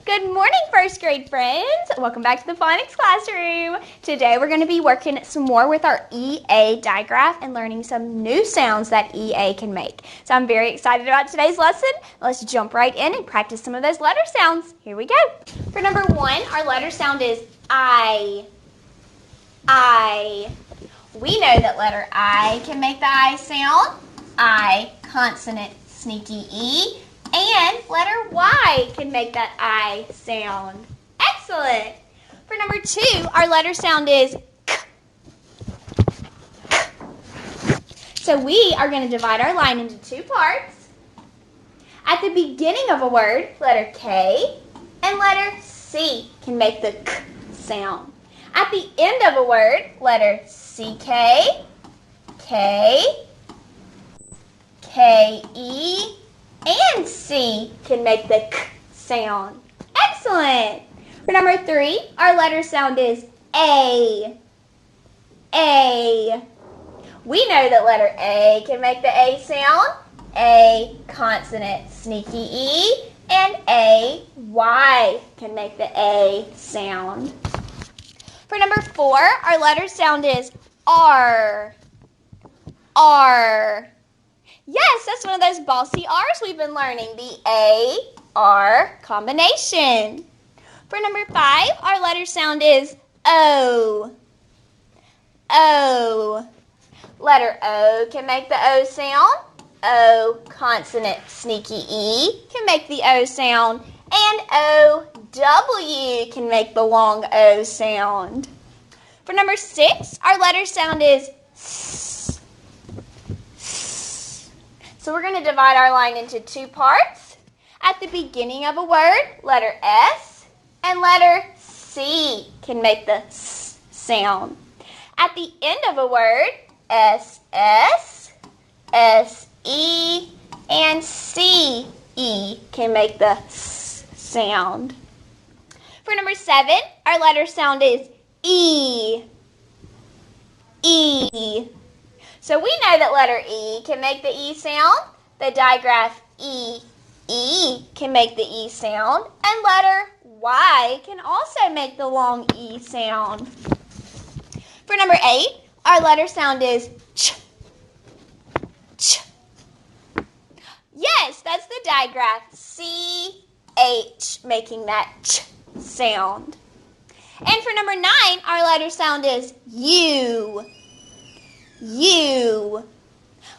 Good morning, first grade friends. Welcome back to the Phonics classroom. Today we're going to be working some more with our EA digraph and learning some new sounds that EA can make. So I'm very excited about today's lesson. Let's jump right in and practice some of those letter sounds. Here we go. For number one, our letter sound is I. We know that letter I can make the I sound. I, consonant, sneaky E. And letter Y can make that I sound. Excellent. For number two, our letter sound is K. So we are going to divide our line into two parts. At the beginning of a word, letter K and letter C can make the K sound. At the end of a word, letter CK, K, KE, and C can make the K sound. Excellent. For number three, our letter sound is A. A. We know that letter A can make the A sound. A, consonant, sneaky E, and A, Y can make the A sound. For number four, our letter sound is R. R. Yes, that's one of those bossy R's we've been learning, the A-R combination. For number five, our letter sound is O. O. Letter O can make the O sound. O, consonant, sneaky E, can make the O sound. And O-W can make the long O sound. For number six, our letter sound is S. So we're going to divide our line into two parts. At the beginning of a word, letter S and letter C can make the S sound. At the end of a word, SS, SE, and CE can make the S sound. For number seven, our letter sound is E. E. So we know that letter E can make the E sound. The digraph E can make the E sound. And letter Y can also make the long E sound. For number eight, our letter sound is Ch. Ch. Yes, that's the digraph CH making that Ch sound. And for number nine, our letter sound is U. U.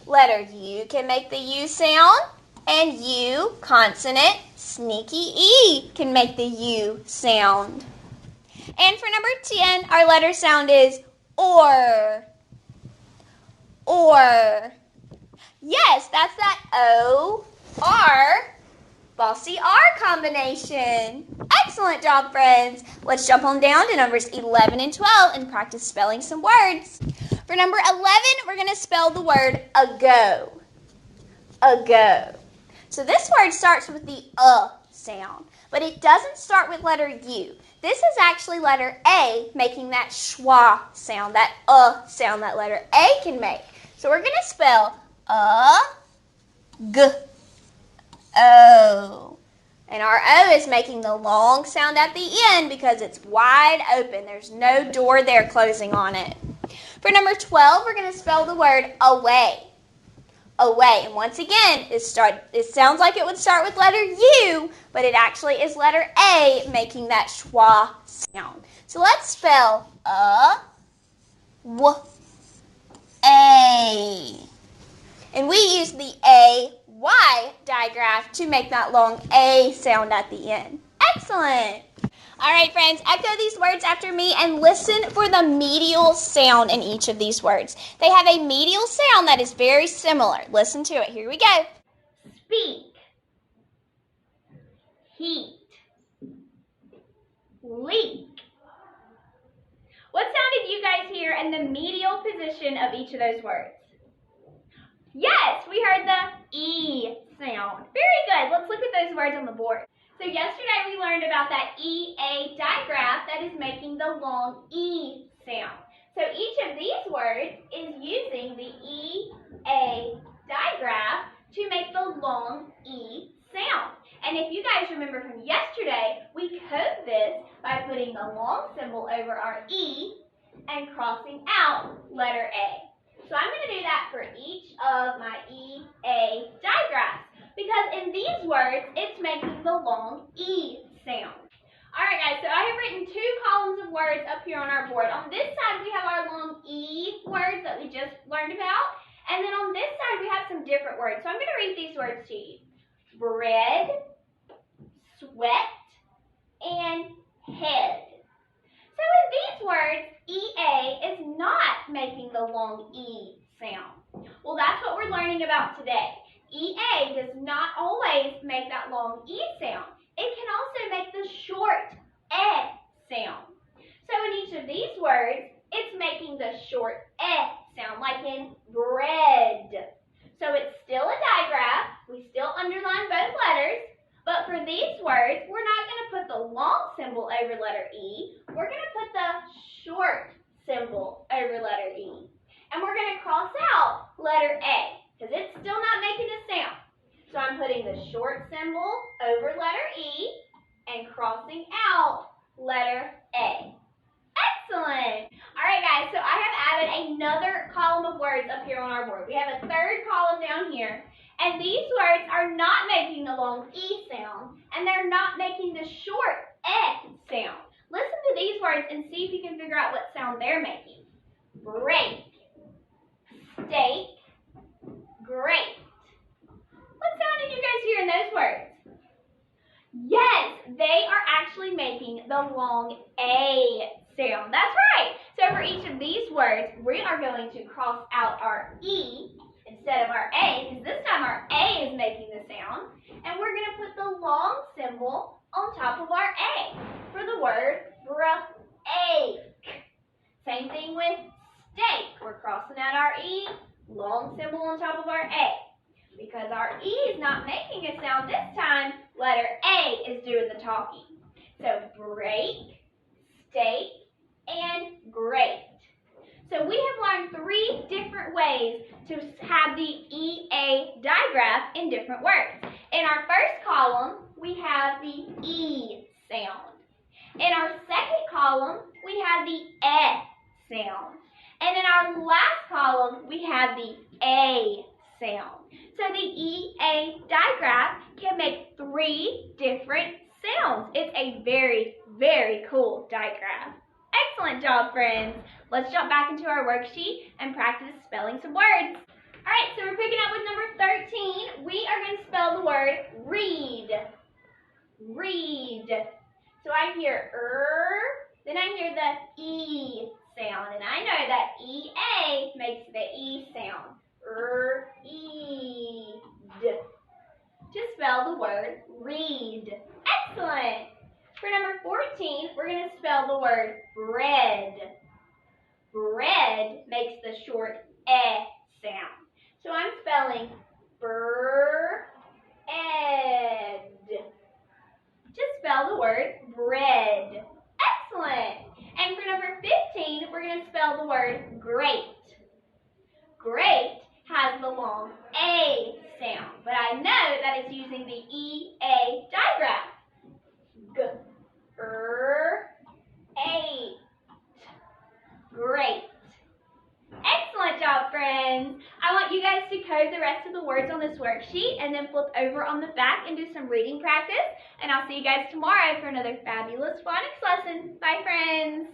Letter U can make the U sound, and U, consonant, sneaky E, can make the U sound. And for number 10, our letter sound is OR. OR. Yes, that's that O-R, bossy R combination. Excellent job, friends. Let's jump on down to numbers 11 and 12 and practice spelling some words. For number 11, we're going to spell the word ago. Ago. So this word starts with the sound, but it doesn't start with letter U. This is actually letter A making that schwa sound, that sound that letter A can make. So we're going to spell O. And our O is making the long sound at the end because it's wide open. There's no door there closing on it. For number 12, we're going to spell the word away. Away. And once again, it sounds like it would start with letter U, but it actually is letter A making that schwa sound. So let's spell A. And we use the A-Y digraph to make that long A sound at the end. Excellent. All right, friends, echo these words after me and listen for the medial sound in each of these words. They have a medial sound that is very similar. Listen to it. Here we go. Speak. Heat. Leak. What sound did you guys hear in the medial position of each of those words? Yes, we heard the E sound. Very good. Let's look at those words on the board. So yesterday we learned about that EA digraph that is making the long E sound. So each of these words is using the EA digraph to make the long E sound. And if you guys remember from yesterday, we this by putting the long symbol over our E and crossing out letter A. So I'm going to do that for each of my E-A digraphs because in these words, it's making the long E sound. Alright guys, so I have written 2 columns of words up here on our board. On this side, we have our long E words that we just learned about. And then on this side, we have some different words. So I'm going to read these words to you. Bread, sweat, and head. So in these words, EA is not making the long E sound. Well, that's what we're learning about today. EA does not always make that long E sound. It can also make the short E sound. So in each of these words, it's making the short E sound, like in bread. So it's still a digraph. We still underline both letters. But for these words, we're not going to put the long symbol over letter E. We're going to put the short symbol over letter E. And we're going to cross out letter A because it's still not making a sound. So I'm putting the short symbol over letter E and crossing out letter A. Excellent. All right, guys, so I have added another column of words up here on our board. We have a third column down here. And these words are not making the long E sound, and they're not making the short E sound. Listen to these words and see if you can figure out what sound they're making. Break, steak, great. What sound did you guys hear in those words? Yes, they are actually making the long A sound. That's right. So for each of these words, we are going to cross out our E instead of our A, because this time our A is making the sound, and we're going to put the long symbol on top of our A for the word break. Same thing with steak. We're crossing out our E, long symbol on top of our A. Because our E is not making a sound this time, letter A is doing the talking. So break, steak, and great. So we have learned 3 different ways to have the EA digraph in different words. In our first column, we have the E sound. In our second column, we have the E sound. And in our last column, we have the A sound. So the EA digraph can make 3 different sounds. It's a very, very cool digraph. Excellent job, friends. Let's jump back into our worksheet and practice spelling some words. All right, so we're picking up with number 13. We are going to spell the word read. Read. So I hear then I hear the E sound, and I know that EA makes the E sound. Eed. To spell the word read. Excellent. For number 14, we're going to spell the word bread. Bread makes the short E sound. So I'm spelling bread. To spell the word bread. Excellent. And for number 15, we're going to spell the word great. Great has the long A sound, but I know that it's using the EA digraph. Great. Excellent job, friends. I want you guys to code the rest of the words on this worksheet and then flip over on the back and do some reading practice. And I'll see you guys tomorrow for another fabulous phonics lesson. Bye, friends.